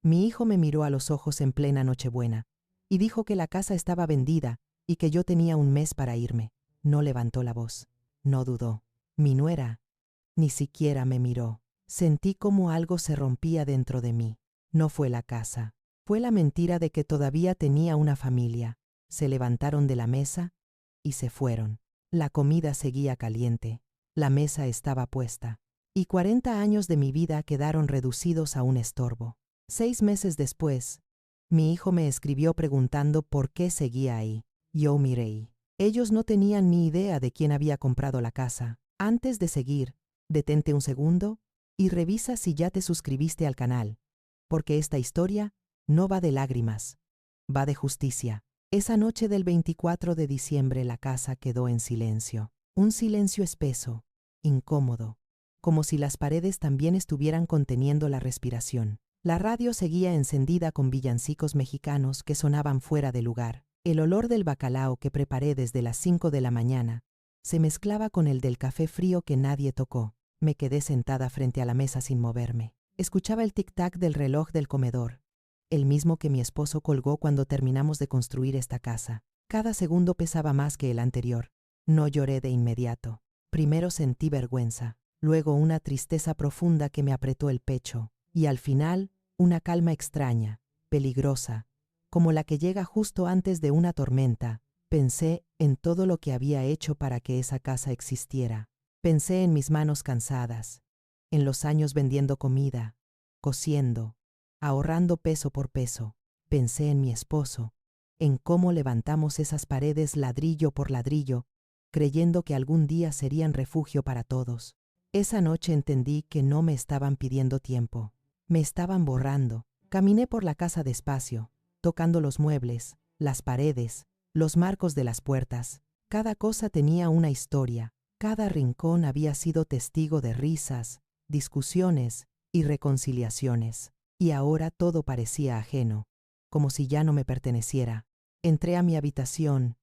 Mi hijo me miró a los ojos en plena Nochebuena y dijo que la casa estaba vendida y que yo tenía un mes para irme. No levantó la voz, no dudó. Mi nuera ni siquiera me miró. Sentí como algo se rompía dentro de mí. No fue la casa, fue la mentira de que todavía tenía una familia. Se levantaron de la mesa y se fueron. La comida seguía caliente, la mesa estaba puesta, y 40 años de mi vida quedaron reducidos a un estorbo. 6 meses después, mi hijo me escribió preguntando por qué seguía ahí. Yo miré. Ellos no tenían ni idea de quién había comprado la casa. Antes de seguir, detente un segundo y revisa si ya te suscribiste al canal, porque esta historia no va de lágrimas, va de justicia. Esa noche del 24 de diciembre la casa quedó en silencio. Un silencio espeso, incómodo, como si las paredes también estuvieran conteniendo la respiración. La radio seguía encendida con villancicos mexicanos que sonaban fuera de lugar. El olor del bacalao que preparé desde las 5 de la mañana se mezclaba con el del café frío que nadie tocó. Me quedé sentada frente a la mesa sin moverme. Escuchaba el tic-tac del reloj del comedor, el mismo que mi esposo colgó cuando terminamos de construir esta casa. Cada segundo pesaba más que el anterior. No lloré de inmediato. Primero sentí vergüenza, luego una tristeza profunda que me apretó el pecho, y al final, una calma extraña, peligrosa, como la que llega justo antes de una tormenta. Pensé en todo lo que había hecho para que esa casa existiera. Pensé en mis manos cansadas, en los años vendiendo comida, cosiendo, ahorrando peso por peso. Pensé en mi esposo, en cómo levantamos esas paredes ladrillo por ladrillo, creyendo que algún día serían refugio para todos. Esa noche entendí que no me estaban pidiendo tiempo, me estaban borrando. Caminé por la casa despacio, tocando los muebles, las paredes, los marcos de las puertas. Cada cosa tenía una historia, cada rincón había sido testigo de risas, discusiones y reconciliaciones. Y ahora todo parecía ajeno, como si ya no me perteneciera. Entré a mi habitación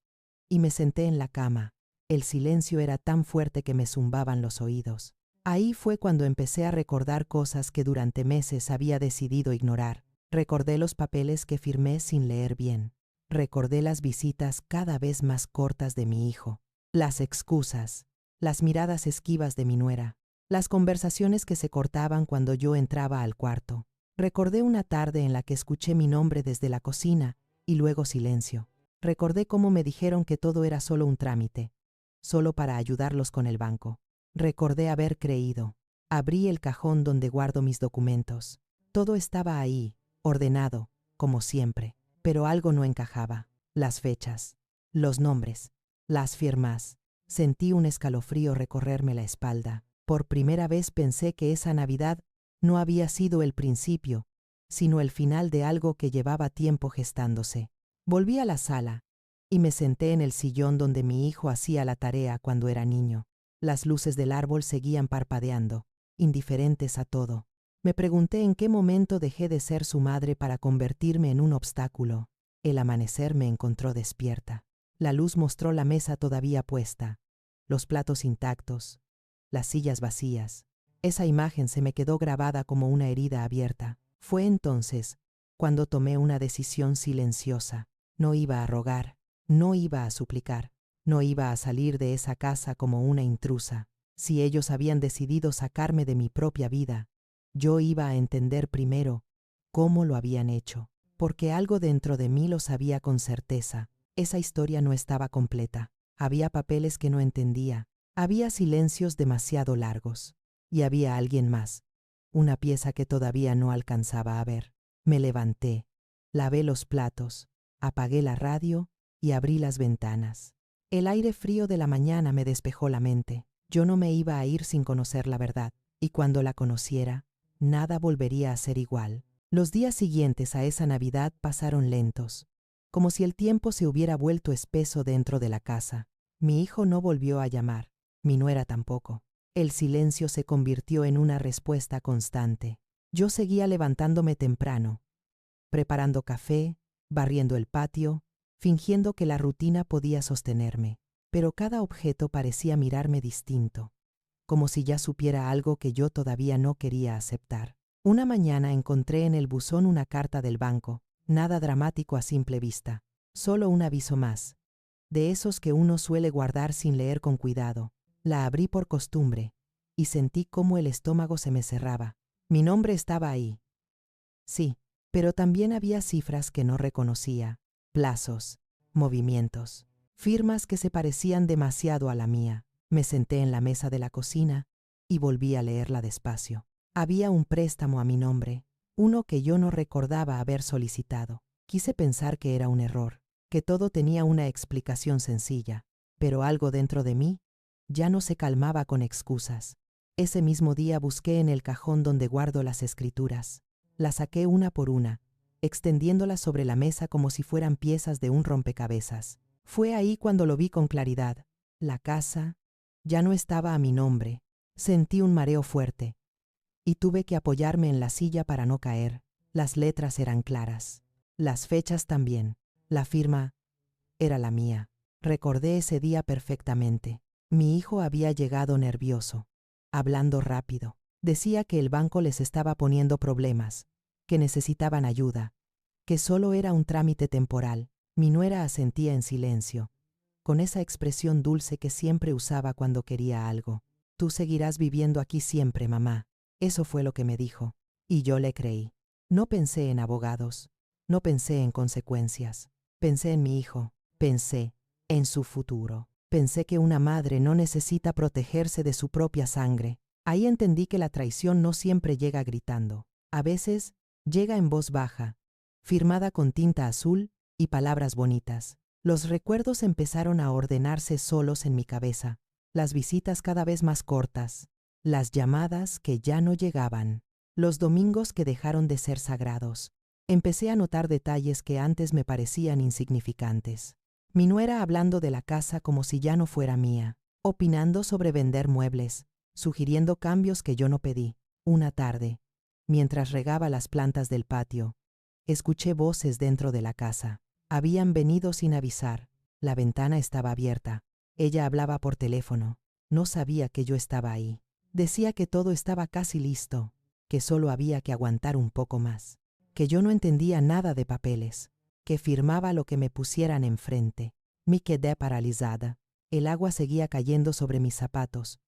y me senté en la cama. El silencio era tan fuerte que me zumbaban los oídos. Ahí fue cuando empecé a recordar cosas que durante meses había decidido ignorar. Recordé los papeles que firmé sin leer bien. Recordé las visitas cada vez más cortas de mi hijo, las excusas, las miradas esquivas de mi nuera, las conversaciones que se cortaban cuando yo entraba al cuarto. Recordé una tarde en la que escuché mi nombre desde la cocina y luego silencio. Recordé cómo me dijeron que todo era solo un trámite, solo para ayudarlos con el banco. Recordé haber creído. Abrí el cajón donde guardo mis documentos. Todo estaba ahí, ordenado, como siempre, pero algo no encajaba. Las fechas, los nombres, las firmas. Sentí un escalofrío recorrerme la espalda. Por primera vez pensé que esa Navidad no había sido el principio, sino el final de algo que llevaba tiempo gestándose. Volví a la sala y me senté en el sillón donde mi hijo hacía la tarea cuando era niño. Las luces del árbol seguían parpadeando, indiferentes a todo. Me pregunté en qué momento dejé de ser su madre para convertirme en un obstáculo. El amanecer me encontró despierta. La luz mostró la mesa todavía puesta, los platos intactos, las sillas vacías. Esa imagen se me quedó grabada como una herida abierta. Fue entonces cuando tomé una decisión silenciosa. No iba a rogar, no iba a suplicar, no iba a salir de esa casa como una intrusa. Si ellos habían decidido sacarme de mi propia vida, yo iba a entender primero cómo lo habían hecho, porque algo dentro de mí lo sabía con certeza. Esa historia no estaba completa. Había papeles que no entendía, había silencios demasiado largos. Y había alguien más, una pieza que todavía no alcanzaba a ver. Me levanté, lavé los platos, apagué la radio y abrí las ventanas. El aire frío de la mañana me despejó la mente. Yo no me iba a ir sin conocer la verdad, y cuando la conociera, nada volvería a ser igual. Los días siguientes a esa Navidad pasaron lentos, como si el tiempo se hubiera vuelto espeso dentro de la casa. Mi hijo no volvió a llamar, mi nuera tampoco. El silencio se convirtió en una respuesta constante. Yo seguía levantándome temprano, preparando café, barriendo el patio, fingiendo que la rutina podía sostenerme, pero cada objeto parecía mirarme distinto, como si ya supiera algo que yo todavía no quería aceptar. Una mañana encontré en el buzón una carta del banco, nada dramático a simple vista, solo un aviso más, de esos que uno suele guardar sin leer con cuidado. La abrí por costumbre, y sentí cómo el estómago se me cerraba. Mi nombre estaba ahí. Sí, pero también había cifras que no reconocía, plazos, movimientos, firmas que se parecían demasiado a la mía. Me senté en la mesa de la cocina y volví a leerla despacio. Había un préstamo a mi nombre, uno que yo no recordaba haber solicitado. Quise pensar que era un error, que todo tenía una explicación sencilla, pero algo dentro de mí ya no se calmaba con excusas. Ese mismo día busqué en el cajón donde guardo las escrituras. Las saqué una por una, extendiéndolas sobre la mesa como si fueran piezas de un rompecabezas. Fue ahí cuando lo vi con claridad. La casa ya no estaba a mi nombre. Sentí un mareo fuerte y tuve que apoyarme en la silla para no caer. Las letras eran claras, las fechas también. La firma era la mía. Recordé ese día perfectamente. Mi hijo había llegado nervioso, hablando rápido. Decía que el banco les estaba poniendo problemas, que necesitaban ayuda, que solo era un trámite temporal. Mi nuera asentía en silencio, con esa expresión dulce que siempre usaba cuando quería algo. Tú seguirás viviendo aquí siempre, mamá. Eso fue lo que me dijo, y yo le creí. No pensé en abogados, no pensé en consecuencias. Pensé en mi hijo, pensé en su futuro. Pensé que una madre no necesita protegerse de su propia sangre. Ahí entendí que la traición no siempre llega gritando. A veces llega en voz baja, firmada con tinta azul y palabras bonitas. Los recuerdos empezaron a ordenarse solos en mi cabeza, las visitas cada vez más cortas, las llamadas que ya no llegaban, los domingos que dejaron de ser sagrados. Empecé a notar detalles que antes me parecían insignificantes. Mi nuera hablando de la casa como si ya no fuera mía, opinando sobre vender muebles, sugiriendo cambios que yo no pedí. Una tarde, mientras regaba las plantas del patio, escuché voces dentro de la casa. Habían venido sin avisar. La ventana estaba abierta. Ella hablaba por teléfono. No sabía que yo estaba ahí. Decía que todo estaba casi listo, que solo había que aguantar un poco más, que yo no entendía nada de papeles, que firmaba lo que me pusieran enfrente. Me quedé paralizada. El agua seguía cayendo sobre mis zapatos,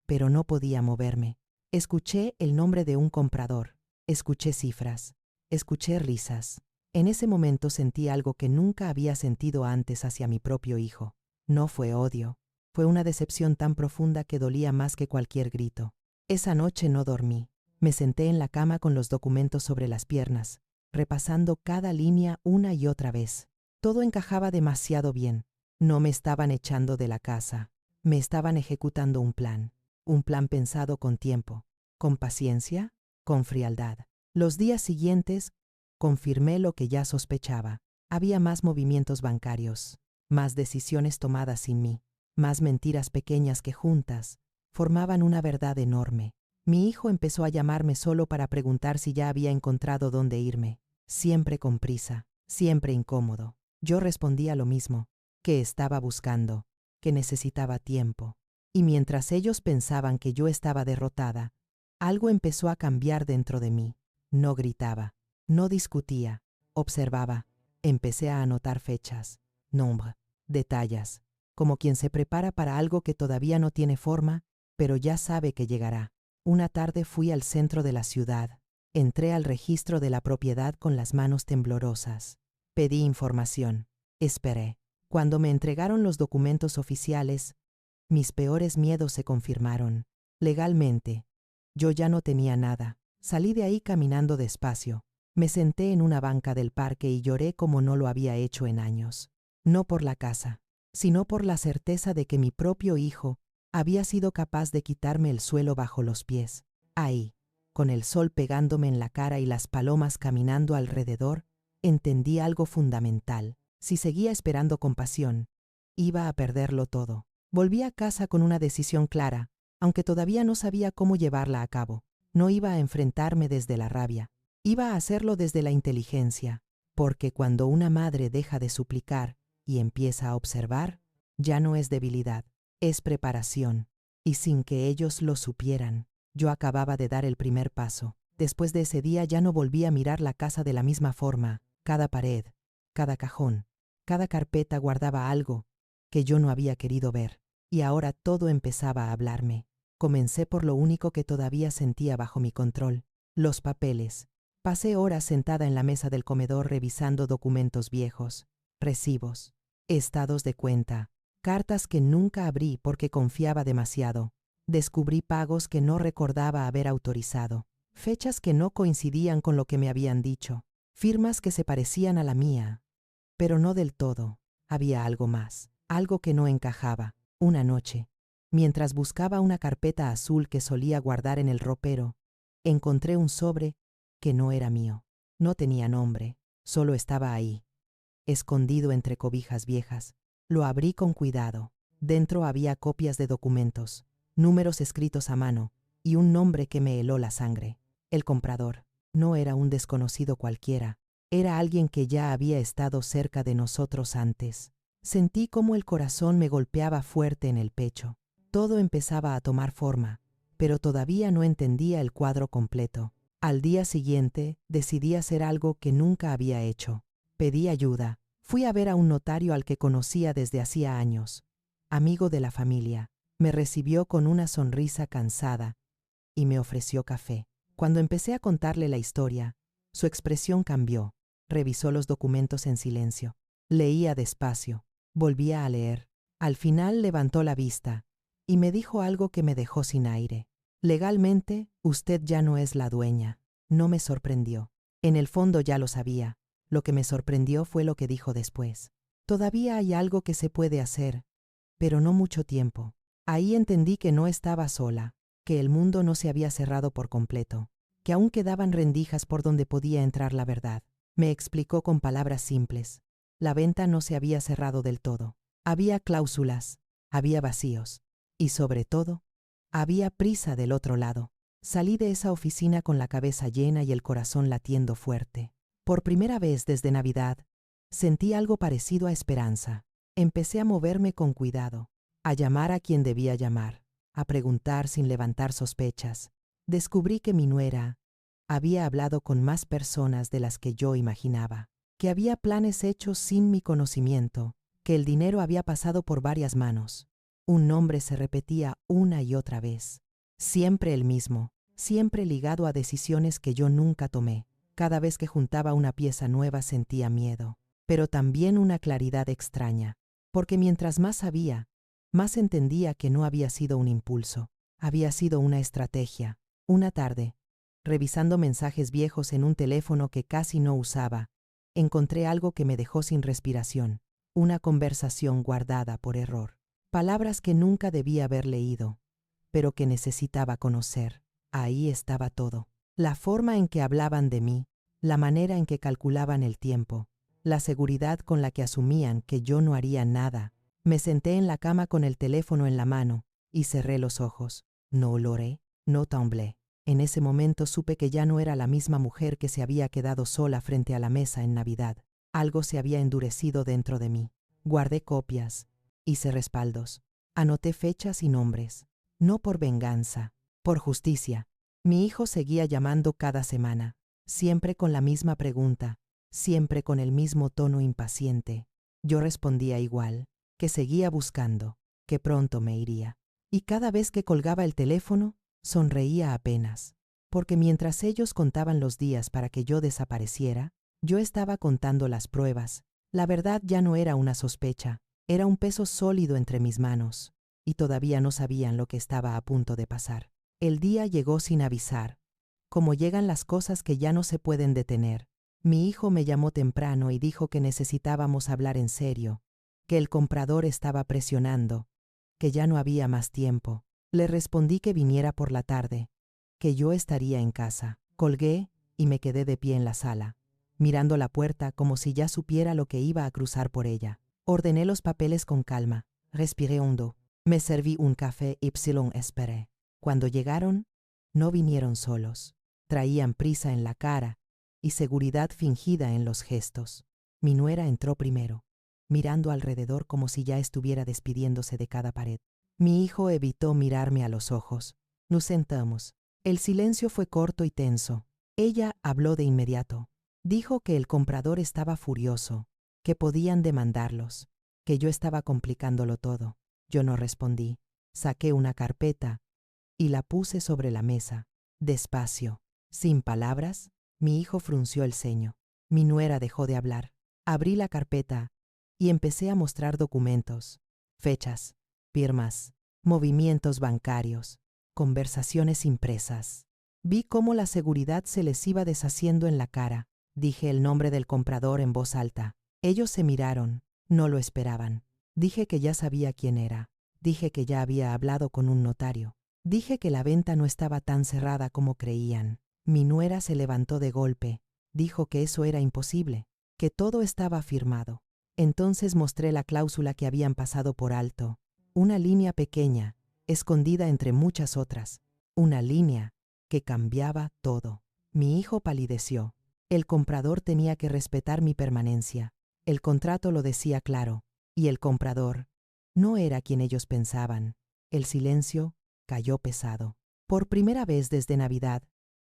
pero no podía moverme. Escuché el nombre de un comprador. Escuché cifras. Escuché risas. En ese momento sentí algo que nunca había sentido antes hacia mi propio hijo. No fue odio. Fue una decepción tan profunda que dolía más que cualquier grito. Esa noche no dormí. Me senté en la cama con los documentos sobre las piernas, repasando cada línea una y otra vez. Todo encajaba demasiado bien. No me estaban echando de la casa. Me estaban ejecutando un plan pensado con tiempo, con paciencia, con frialdad. Los días siguientes confirmé lo que ya sospechaba. Había más movimientos bancarios, más decisiones tomadas sin mí, más mentiras pequeñas que juntas formaban una verdad enorme. Mi hijo empezó a llamarme solo para preguntar si ya había encontrado dónde irme, siempre con prisa, siempre incómodo. Yo respondía lo mismo, que estaba buscando, que necesitaba tiempo. Y mientras ellos pensaban que yo estaba derrotada, algo empezó a cambiar dentro de mí. No gritaba, no discutía, observaba. Empecé a anotar fechas, nombres, detalles, como quien se prepara para algo que todavía no tiene forma, pero ya sabe que llegará. Una tarde fui al centro de la ciudad. Entré al registro de la propiedad con las manos temblorosas. Pedí información. Esperé. Cuando me entregaron los documentos oficiales, mis peores miedos se confirmaron. Legalmente, yo ya no tenía nada. Salí de ahí caminando despacio. Me senté en una banca del parque y lloré como no lo había hecho en años. No por la casa, sino por la certeza de que mi propio hijo había sido capaz de quitarme el suelo bajo los pies. Ahí, con el sol pegándome en la cara y las palomas caminando alrededor, entendí algo fundamental. Si seguía esperando compasión, iba a perderlo todo. Volví a casa con una decisión clara, aunque todavía no sabía cómo llevarla a cabo. No iba a enfrentarme desde la rabia, iba a hacerlo desde la inteligencia, porque cuando una madre deja de suplicar y empieza a observar, ya no es debilidad, es preparación. Y sin que ellos lo supieran, yo acababa de dar el primer paso. Después de ese día ya no volví a mirar la casa de la misma forma. Cada pared, cada cajón, cada carpeta guardaba algo que yo no había querido ver. Y ahora todo empezaba a hablarme. Comencé por lo único que todavía sentía bajo mi control: los papeles. Pasé horas sentada en la mesa del comedor revisando documentos viejos, recibos, estados de cuenta, cartas que nunca abrí porque confiaba demasiado. Descubrí pagos que no recordaba haber autorizado, fechas que no coincidían con lo que me habían dicho, firmas que se parecían a la mía, pero no del todo. Había algo más, algo que no encajaba. Una noche, mientras buscaba una carpeta azul que solía guardar en el ropero, encontré un sobre que no era mío. No tenía nombre, solo estaba ahí, escondido entre cobijas viejas. Lo abrí con cuidado. Dentro había copias de documentos, números escritos a mano y un nombre que me heló la sangre. El comprador no era un desconocido cualquiera, era alguien que ya había estado cerca de nosotros antes. Sentí cómo el corazón me golpeaba fuerte en el pecho. Todo empezaba a tomar forma, pero todavía no entendía el cuadro completo. Al día siguiente, decidí hacer algo que nunca había hecho. Pedí ayuda. Fui a ver a un notario al que conocía desde hacía años, amigo de la familia. Me recibió con una sonrisa cansada y me ofreció café. Cuando empecé a contarle la historia, su expresión cambió. Revisó los documentos en silencio. Leía despacio. Volvía a leer. Al final levantó la vista y me dijo algo que me dejó sin aire. Legalmente, usted ya no es la dueña. No me sorprendió. En el fondo ya lo sabía. Lo que me sorprendió fue lo que dijo después. Todavía hay algo que se puede hacer, pero no mucho tiempo. Ahí entendí que no estaba sola, que el mundo no se había cerrado por completo, que aún quedaban rendijas por donde podía entrar la verdad. Me explicó con palabras simples. La venta no se había cerrado del todo. Había cláusulas, había vacíos y, sobre todo, había prisa del otro lado. Salí de esa oficina con la cabeza llena y el corazón latiendo fuerte. Por primera vez desde Navidad, sentí algo parecido a esperanza. Empecé a moverme con cuidado, a llamar a quien debía llamar, a preguntar sin levantar sospechas. Descubrí que mi nuera había hablado con más personas de las que yo imaginaba, que había planes hechos sin mi conocimiento, que el dinero había pasado por varias manos. Un nombre se repetía una y otra vez, siempre el mismo, siempre ligado a decisiones que yo nunca tomé. Cada vez que juntaba una pieza nueva sentía miedo, pero también una claridad extraña, porque mientras más sabía, más entendía que no había sido un impulso, había sido una estrategia. Una tarde, revisando mensajes viejos en un teléfono que casi no usaba, encontré algo que me dejó sin respiración, una conversación guardada por error. Palabras que nunca debía haber leído, pero que necesitaba conocer. Ahí estaba todo. La forma en que hablaban de mí, la manera en que calculaban el tiempo, la seguridad con la que asumían que yo no haría nada. Me senté en la cama con el teléfono en la mano y cerré los ojos. No oloré, no temblé. En ese momento supe que ya no era la misma mujer que se había quedado sola frente a la mesa en Navidad. Algo se había endurecido dentro de mí. Guardé copias, hice respaldos, anoté fechas y nombres. No por venganza, por justicia. Mi hijo seguía llamando cada semana, siempre con la misma pregunta, siempre con el mismo tono impaciente. Yo respondía igual, que seguía buscando, que pronto me iría. Y cada vez que colgaba el teléfono, sonreía apenas, porque mientras ellos contaban los días para que yo desapareciera, yo estaba contando las pruebas. La verdad ya no era una sospecha, era un peso sólido entre mis manos, y todavía no sabían lo que estaba a punto de pasar. El día llegó sin avisar, como llegan las cosas que ya no se pueden detener. Mi hijo me llamó temprano y dijo que necesitábamos hablar en serio, que el comprador estaba presionando, que ya no había más tiempo. Le respondí que viniera por la tarde, que yo estaría en casa. Colgué y me quedé de pie en la sala, mirando la puerta como si ya supiera lo que iba a cruzar por ella. Ordené los papeles con calma, respiré hondo, me serví un café y esperé. Cuando llegaron, no vinieron solos. Traían prisa en la cara y seguridad fingida en los gestos. Mi nuera entró primero, mirando alrededor como si ya estuviera despidiéndose de cada pared. Mi hijo evitó mirarme a los ojos. Nos sentamos. El silencio fue corto y tenso. Ella habló de inmediato. Dijo que el comprador estaba furioso, que podían demandarlos, que yo estaba complicándolo todo. Yo no respondí. Saqué una carpeta y la puse sobre la mesa. Despacio, sin palabras, mi hijo frunció el ceño. Mi nuera dejó de hablar. Abrí la carpeta y empecé a mostrar documentos, fechas, firmas, movimientos bancarios, conversaciones impresas. Vi cómo la seguridad se les iba deshaciendo en la cara. Dije el nombre del comprador en voz alta. Ellos se miraron, no lo esperaban. Dije que ya sabía quién era. Dije que ya había hablado con un notario. Dije que la venta no estaba tan cerrada como creían. Mi nuera se levantó de golpe. Dijo que eso era imposible, que todo estaba firmado. Entonces mostré la cláusula que habían pasado por alto. Una línea pequeña, escondida entre muchas otras. Una línea que cambiaba todo. Mi hijo palideció. El comprador tenía que respetar mi permanencia. El contrato lo decía claro. Y el comprador no era quien ellos pensaban. El silencio cayó pesado. Por primera vez desde Navidad,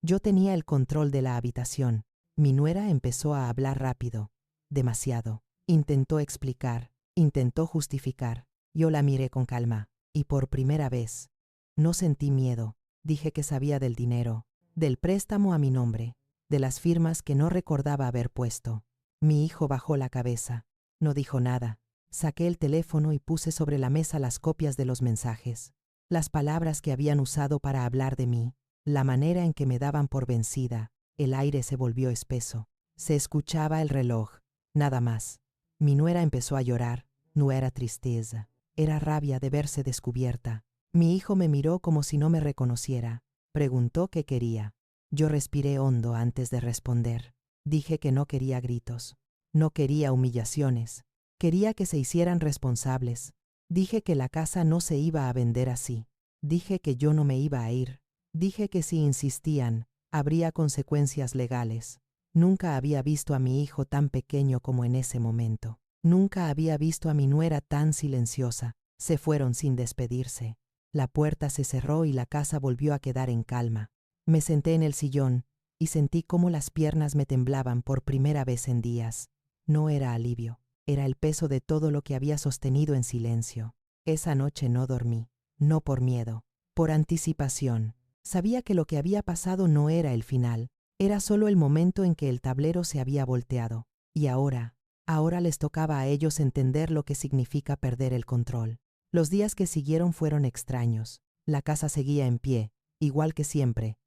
yo tenía el control de la habitación. Mi nuera empezó a hablar rápido, demasiado. Intentó explicar, intentó justificar. Yo la miré con calma, y por primera vez no sentí miedo. Dije que sabía del dinero, del préstamo a mi nombre, de las firmas que no recordaba haber puesto. Mi hijo bajó la cabeza. No dijo nada. Saqué el teléfono y puse sobre la mesa las copias de los mensajes, las palabras que habían usado para hablar de mí, la manera en que me daban por vencida. El aire se volvió espeso. Se escuchaba el reloj, nada más. Mi nuera empezó a llorar. No era tristeza, era rabia de verse descubierta. Mi hijo me miró como si no me reconociera. Preguntó qué quería. Yo respiré hondo antes de responder. Dije que no quería gritos, no quería humillaciones. Quería que se hicieran responsables. Dije que la casa no se iba a vender así. Dije que yo no me iba a ir. Dije que si insistían, habría consecuencias legales. Nunca había visto a mi hijo tan pequeño como en ese momento. Nunca había visto a mi nuera tan silenciosa. Se fueron sin despedirse. La puerta se cerró y la casa volvió a quedar en calma. Me senté en el sillón y sentí cómo las piernas me temblaban por primera vez en días. No era alivio, era el peso de todo lo que había sostenido en silencio. Esa noche no dormí, no por miedo, por anticipación. Sabía que lo que había pasado no era el final, era solo el momento en que el tablero se había volteado. Y ahora les tocaba a ellos entender lo que significa perder el control. Los días que siguieron fueron extraños. La casa seguía en pie, igual que siempre.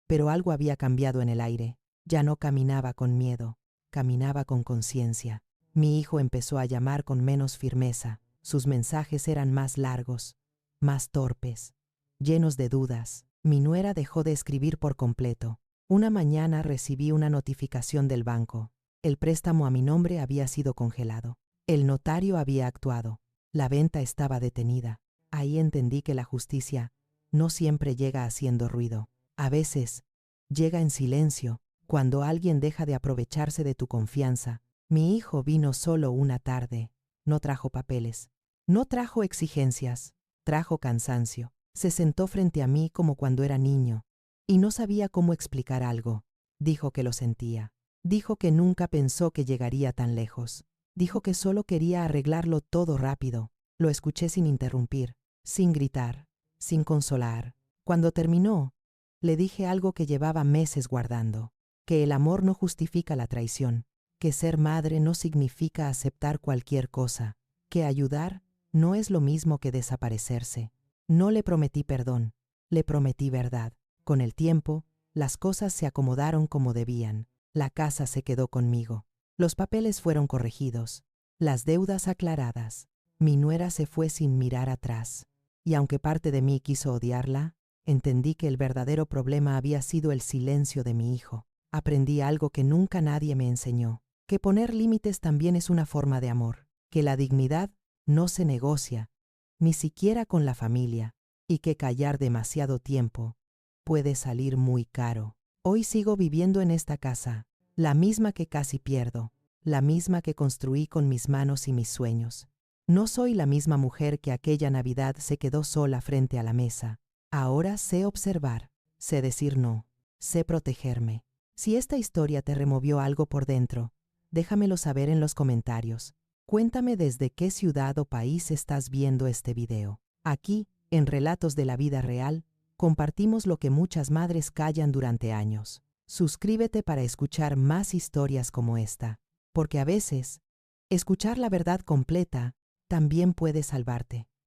Pero algo había cambiado en el aire. Ya no caminaba con miedo, caminaba con conciencia. Mi hijo empezó a llamar con menos firmeza. Sus mensajes eran más largos, más torpes, llenos de dudas. Mi nuera dejó de escribir por completo. Una mañana recibí una notificación del banco. El préstamo a mi nombre había sido congelado. El notario había actuado. La venta estaba detenida. Ahí entendí que la justicia no siempre llega haciendo ruido. A veces llega en silencio, cuando alguien deja de aprovecharse de tu confianza. Mi hijo vino solo una tarde. No trajo papeles. No trajo exigencias. Trajo cansancio. Se sentó frente a mí como cuando era niño, y no sabía cómo explicar algo. Dijo que lo sentía. Dijo que nunca pensó que llegaría tan lejos. Dijo que solo quería arreglarlo todo rápido. Lo escuché sin interrumpir, sin gritar, sin consolar. Cuando terminó, le dije algo que llevaba meses guardando, que el amor no justifica la traición, que ser madre no significa aceptar cualquier cosa, que ayudar no es lo mismo que desaparecerse. No le prometí perdón, le prometí verdad. Con el tiempo, las cosas se acomodaron como debían. La casa se quedó conmigo. Los papeles fueron corregidos, las deudas aclaradas. Mi nuera se fue sin mirar atrás. Y aunque parte de mí quiso odiarla, entendí que el verdadero problema había sido el silencio de mi hijo. Aprendí algo que nunca nadie me enseñó, que poner límites también es una forma de amor, que la dignidad no se negocia, ni siquiera con la familia, y que callar demasiado tiempo puede salir muy caro. Hoy sigo viviendo en esta casa, la misma que casi pierdo, la misma que construí con mis manos y mis sueños. No soy la misma mujer que aquella Navidad se quedó sola frente a la mesa. Ahora sé observar, sé decir no, sé protegerme. Si esta historia te removió algo por dentro, déjamelo saber en los comentarios. Cuéntame desde qué ciudad o país estás viendo este video. Aquí, en Relatos de la Vida Real, compartimos lo que muchas madres callan durante años. Suscríbete para escuchar más historias como esta, porque a veces, escuchar la verdad completa también puede salvarte.